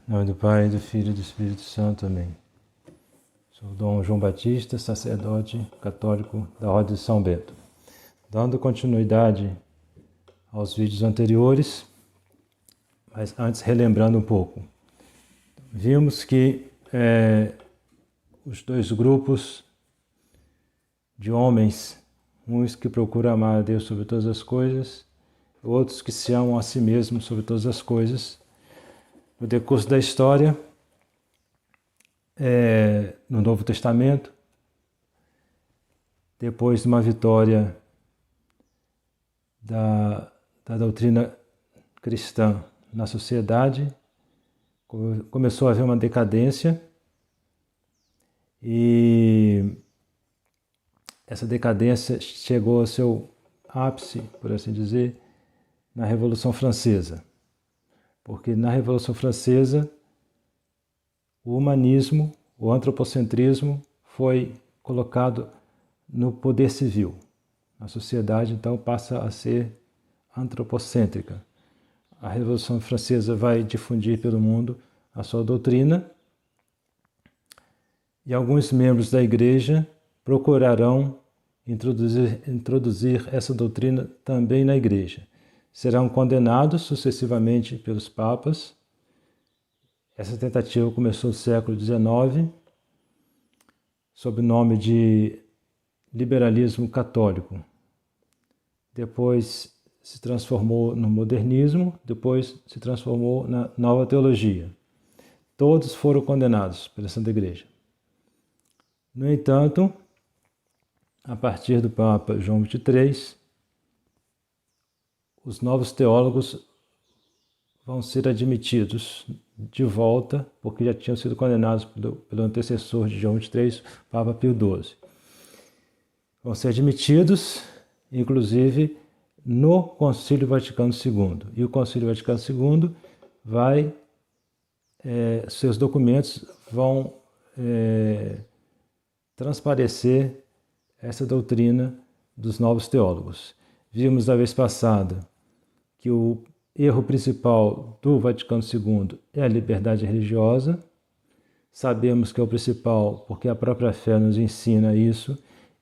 Em nome do Pai, do Filho e do Espírito Santo. Amém. Sou Dom João Batista, sacerdote católico da Ordem de São Bento. Dando continuidade aos vídeos anteriores, mas antes relembrando um pouco. Vimos que os dois grupos de homens, uns que procuram amar a Deus sobre todas as coisas, outros que se amam a si mesmos sobre todas as coisas. No decurso da história, no Novo Testamento, depois de uma vitória da doutrina cristã na sociedade, começou a haver uma decadência, e essa decadência chegou ao seu ápice, por assim dizer, na Revolução Francesa. Porque na Revolução Francesa, o humanismo, o antropocentrismo foi colocado no poder civil. A sociedade, então, passa a ser antropocêntrica. A Revolução Francesa vai difundir pelo mundo a sua doutrina, e alguns membros da Igreja procurarão introduzir essa doutrina também na Igreja. Serão condenados sucessivamente pelos papas. Essa tentativa começou no século XIX, sob o nome de liberalismo católico. Depois se transformou no modernismo, depois se transformou na nova teologia. Todos foram condenados pela Santa Igreja. No entanto, a partir do Papa João XXIII, os novos teólogos vão ser admitidos de volta, porque já tinham sido condenados pelo antecessor de João XXIII, Papa Pio XII. Vão ser admitidos, inclusive, no Concílio Vaticano II. E o Concílio Vaticano II seus documentos vão transparecer essa doutrina dos novos teólogos. Vimos na vez passada que o erro principal do Vaticano II é a liberdade religiosa. Sabemos que é o principal porque a própria fé nos ensina isso,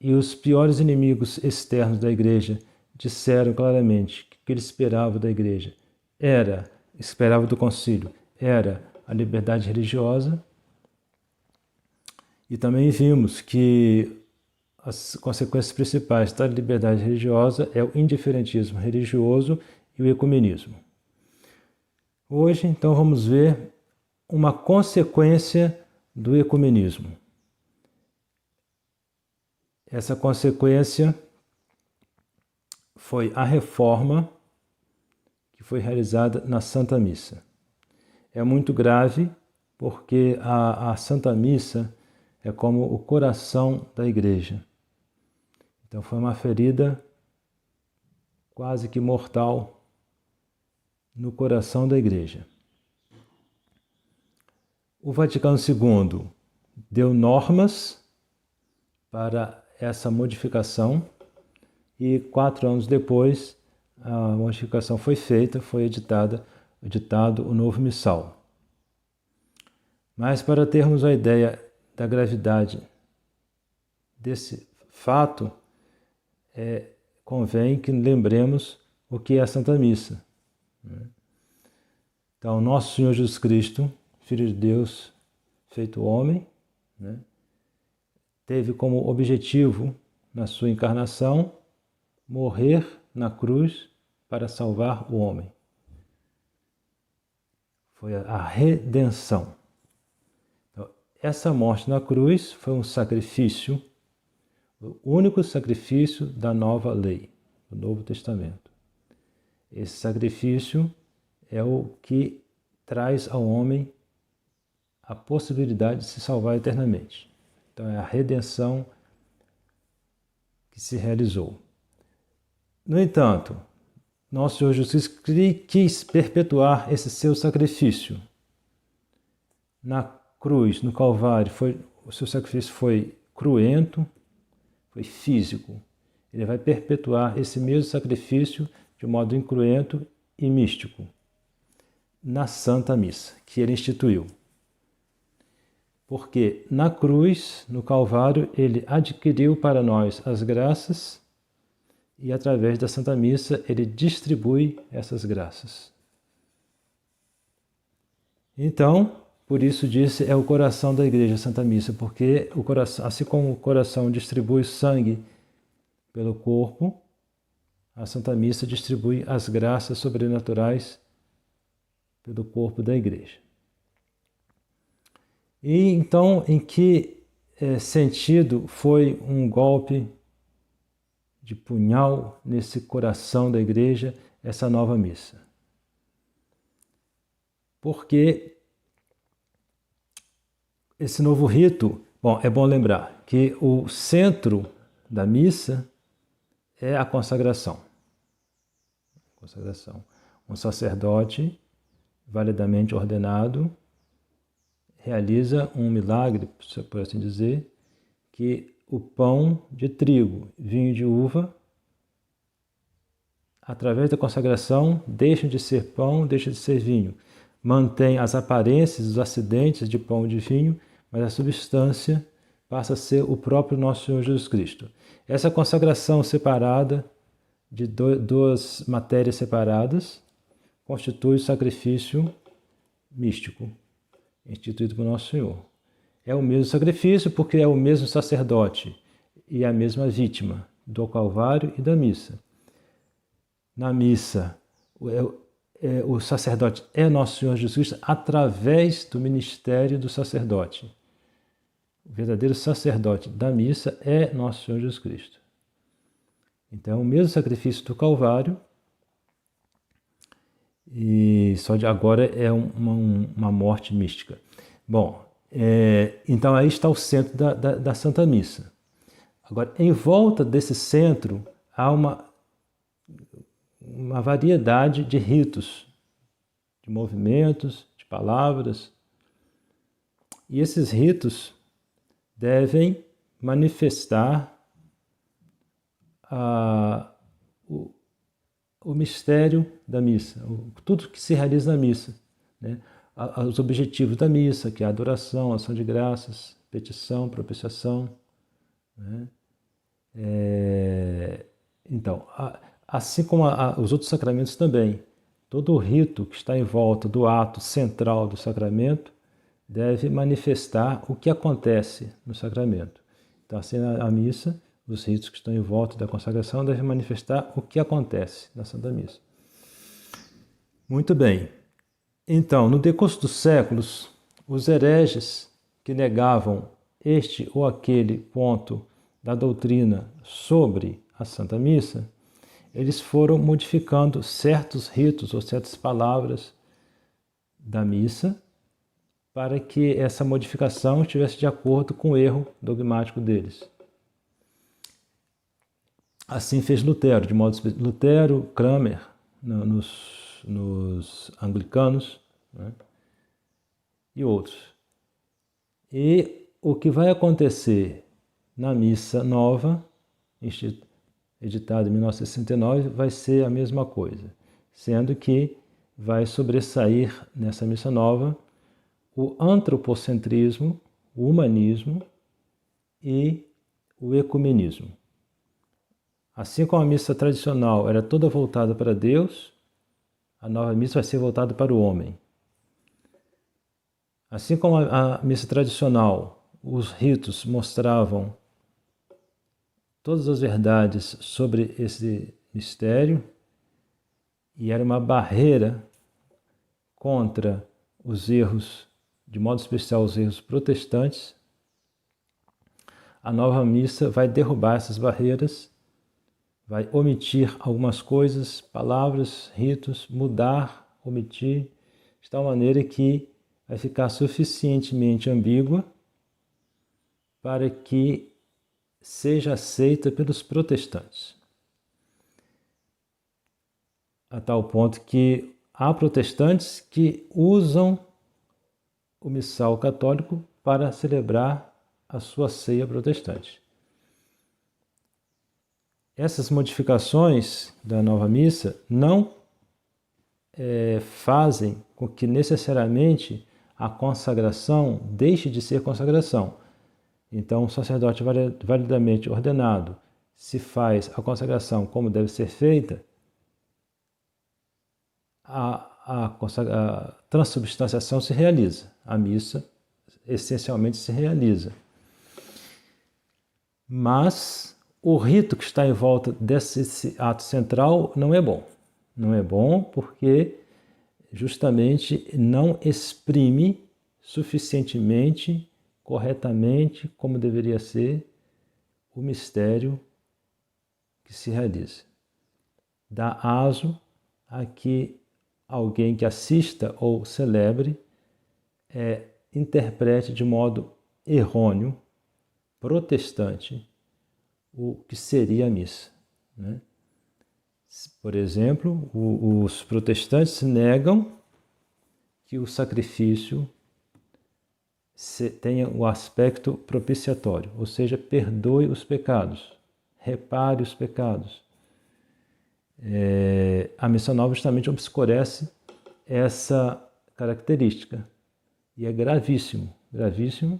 e os piores inimigos externos da Igreja disseram claramente que o que eles esperavam da Igreja esperavam do concílio, era a liberdade religiosa. E também vimos que as consequências principais da liberdade religiosa é o indiferentismo religioso e o ecumenismo. Hoje, então, vamos ver uma consequência do ecumenismo. Essa consequência foi a reforma que foi realizada na Santa Missa. É muito grave porque a Santa Missa é como o coração da Igreja. Então foi uma ferida quase que mortal no coração da Igreja. O Vaticano II deu normas para essa modificação, e 4 anos depois a modificação foi feita, foi editado o novo missal. Mas para termos a ideia da gravidade desse fato, convém que lembremos o que é a Santa Missa. Então, nosso Senhor Jesus Cristo, Filho de Deus, feito homem, teve como objetivo, na sua encarnação, morrer na cruz para salvar o homem. Foi a redenção. Então, essa morte na cruz foi um sacrifício, o único sacrifício da nova lei, do Novo Testamento. Esse sacrifício é o que traz ao homem a possibilidade de se salvar eternamente. Então é a redenção que se realizou. No entanto, nosso Senhor Jesus quis perpetuar esse seu sacrifício. Na cruz, no Calvário, o seu sacrifício foi cruento, foi físico. Ele vai perpetuar esse mesmo sacrifício de modo incruento e místico. na Santa Missa, que ele instituiu. Porque na cruz, no Calvário, ele adquiriu para nós as graças e através da Santa Missa ele distribui essas graças. Então, por isso disse, é o coração da Igreja a Santa Missa, porque o coração, assim como o coração distribui sangue pelo corpo, a Santa Missa distribui as graças sobrenaturais pelo corpo da Igreja. E então, em que sentido foi um golpe de punhal nesse coração da Igreja, essa nova missa? Porque esse novo rito, é bom lembrar que o centro da missa é a consagração. Um sacerdote validamente ordenado realiza um milagre, por assim dizer, que o pão de trigo, vinho de uva, através da consagração, deixam de ser pão, deixam de ser vinho. Mantém as aparências, os acidentes de pão e de vinho, mas a substância passa a ser o próprio nosso Senhor Jesus Cristo. Essa consagração separada, de duas matérias separadas, constitui o sacrifício místico, instituído por Nosso Senhor. É o mesmo sacrifício porque é o mesmo sacerdote e a mesma vítima do Calvário e da missa. Na missa, o sacerdote é Nosso Senhor Jesus Cristo através do ministério do sacerdote. O verdadeiro sacerdote da missa é Nosso Senhor Jesus Cristo. Então, o mesmo sacrifício do Calvário, e só de agora é uma morte mística. Então aí está o centro da Santa Missa. Agora, em volta desse centro, há uma variedade de ritos, de movimentos, de palavras. E esses ritos devem manifestar o mistério da missa, tudo que se realiza na missa, né? Os objetivos da missa, que é a adoração, a ação de graças, petição, propiciação, né? Então, assim como os outros sacramentos também, todo o rito que está em volta do ato central do sacramento deve manifestar o que acontece no sacramento. Então, assim, a missa, os ritos que estão em volta da consagração devem manifestar o que acontece na Santa Missa. Muito bem. Então, no decurso dos séculos, os hereges que negavam este ou aquele ponto da doutrina sobre a Santa Missa, eles foram modificando certos ritos ou certas palavras da missa para que essa modificação estivesse de acordo com o erro dogmático deles. Assim fez Lutero, de modo Lutero, Cranmer, nos anglicanos, né? E outros. E o que vai acontecer na missa nova, editada em 1969, vai ser a mesma coisa, sendo que vai sobressair nessa missa nova o antropocentrismo, o humanismo e o ecumenismo. Assim como a missa tradicional era toda voltada para Deus, a nova missa vai ser voltada para o homem. Assim como a missa tradicional, os ritos mostravam todas as verdades sobre esse mistério e era uma barreira contra os erros, de modo especial os erros protestantes, a nova missa vai derrubar essas barreiras, vai omitir algumas coisas, palavras, ritos, mudar, omitir, de tal maneira que vai ficar suficientemente ambígua para que seja aceita pelos protestantes. A tal ponto que há protestantes que usam o missal católico para celebrar a sua ceia protestante. Essas modificações da nova missa não fazem com que necessariamente a consagração deixe de ser consagração. Então, o sacerdote validamente ordenado, se faz a consagração como deve ser feita, a transubstanciação se realiza, a missa essencialmente se realiza. Mas o rito que está em volta desse ato central não é bom. Não é bom porque justamente não exprime suficientemente, corretamente, como deveria ser, o mistério que se realiza. Dá aso a que alguém que assista ou celebre interprete de modo errôneo, protestante, o que seria a missa, né? Por exemplo, os protestantes negam que o sacrifício tenha o aspecto propiciatório, ou seja, perdoe os pecados, repare os pecados. A missa nova justamente obscurece essa característica e é gravíssimo, gravíssimo.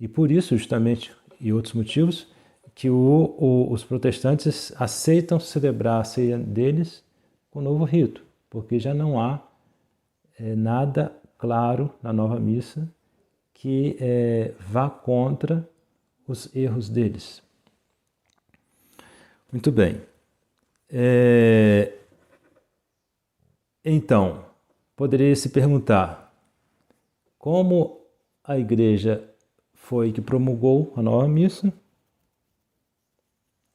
E por isso, justamente, e outros motivos, que os protestantes aceitam celebrar a ceia deles com o novo rito, porque já não há nada claro na nova missa que vá contra os erros deles. Muito bem. Então, poderia se perguntar como a Igreja foi que promulgou a nova missa.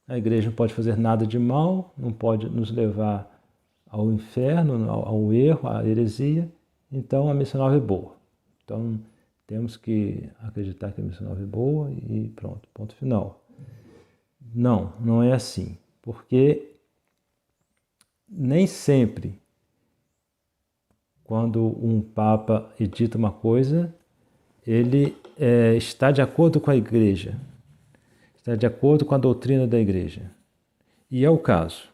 A Igreja não pode fazer nada de mal, não pode nos levar ao inferno, ao erro, à heresia. Então a missa nova é boa. Então temos que acreditar que a missa nova é boa e pronto, ponto final. Não, não é assim. Porque nem sempre, quando um Papa edita uma coisa, ele está de acordo com a Igreja, está de acordo com a doutrina da Igreja. E é o caso.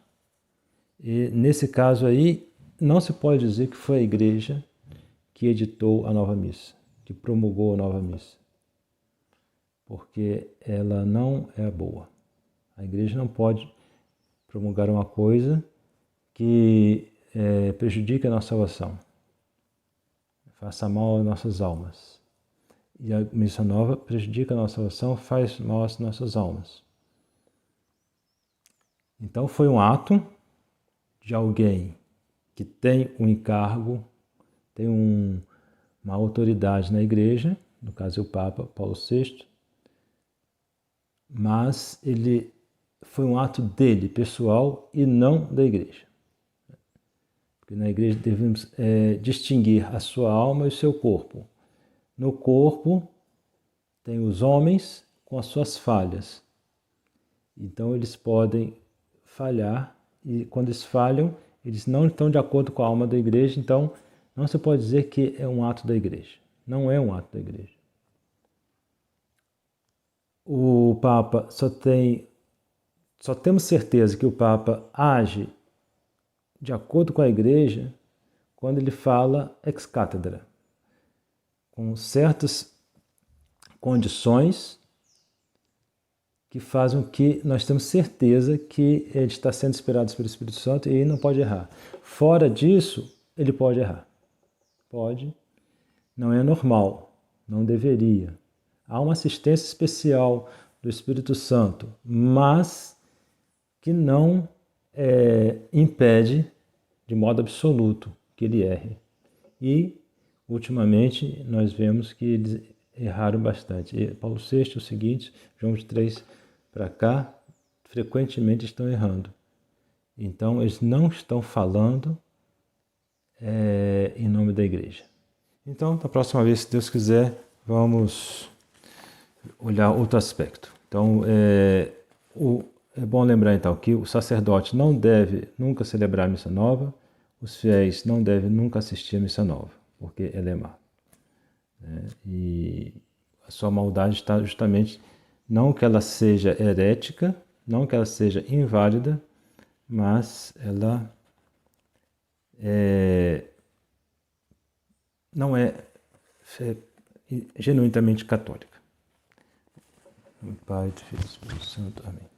E nesse caso aí, não se pode dizer que foi a Igreja que editou a nova missa, que promulgou a nova missa, porque ela não é boa. A Igreja não pode promulgar uma coisa que prejudique a nossa salvação, faça mal às nossas almas. E a missa nova prejudica a nossa salvação, faz mal às nossas almas. Então foi um ato de alguém que tem um encargo, tem uma autoridade na Igreja, no caso é o Papa Paulo VI, mas ele foi um ato dele, pessoal, e não da Igreja. Porque na Igreja devemos distinguir a sua alma e o seu corpo. No corpo tem os homens com as suas falhas. Então eles podem falhar e quando eles falham, eles não estão de acordo com a alma da Igreja, então não se pode dizer que é um ato da Igreja. Não é um ato da Igreja. O Papa só temos certeza que o Papa age de acordo com a Igreja quando ele fala ex cátedra, com certas condições que fazem com que nós temos certeza que ele está sendo inspirado pelo Espírito Santo e ele não pode errar. Fora disso, ele pode errar. Pode. Não é normal. Não deveria. Há uma assistência especial do Espírito Santo, mas que não impede de modo absoluto que ele erre. E, ultimamente, nós vemos que eles erraram bastante. E Paulo VI, o seguinte, João 23 para cá, frequentemente estão errando. Então, eles não estão falando em nome da Igreja. Então, da próxima vez, se Deus quiser, vamos olhar outro aspecto. Então, é bom lembrar então que o sacerdote não deve nunca celebrar a missa nova, os fiéis não devem nunca assistir a missa nova, porque ela é má. E a sua maldade está justamente, não que ela seja herética, não que ela seja inválida, mas ela não é fé genuinamente católica. Pai, do Filho e do Espírito Santo. Amém.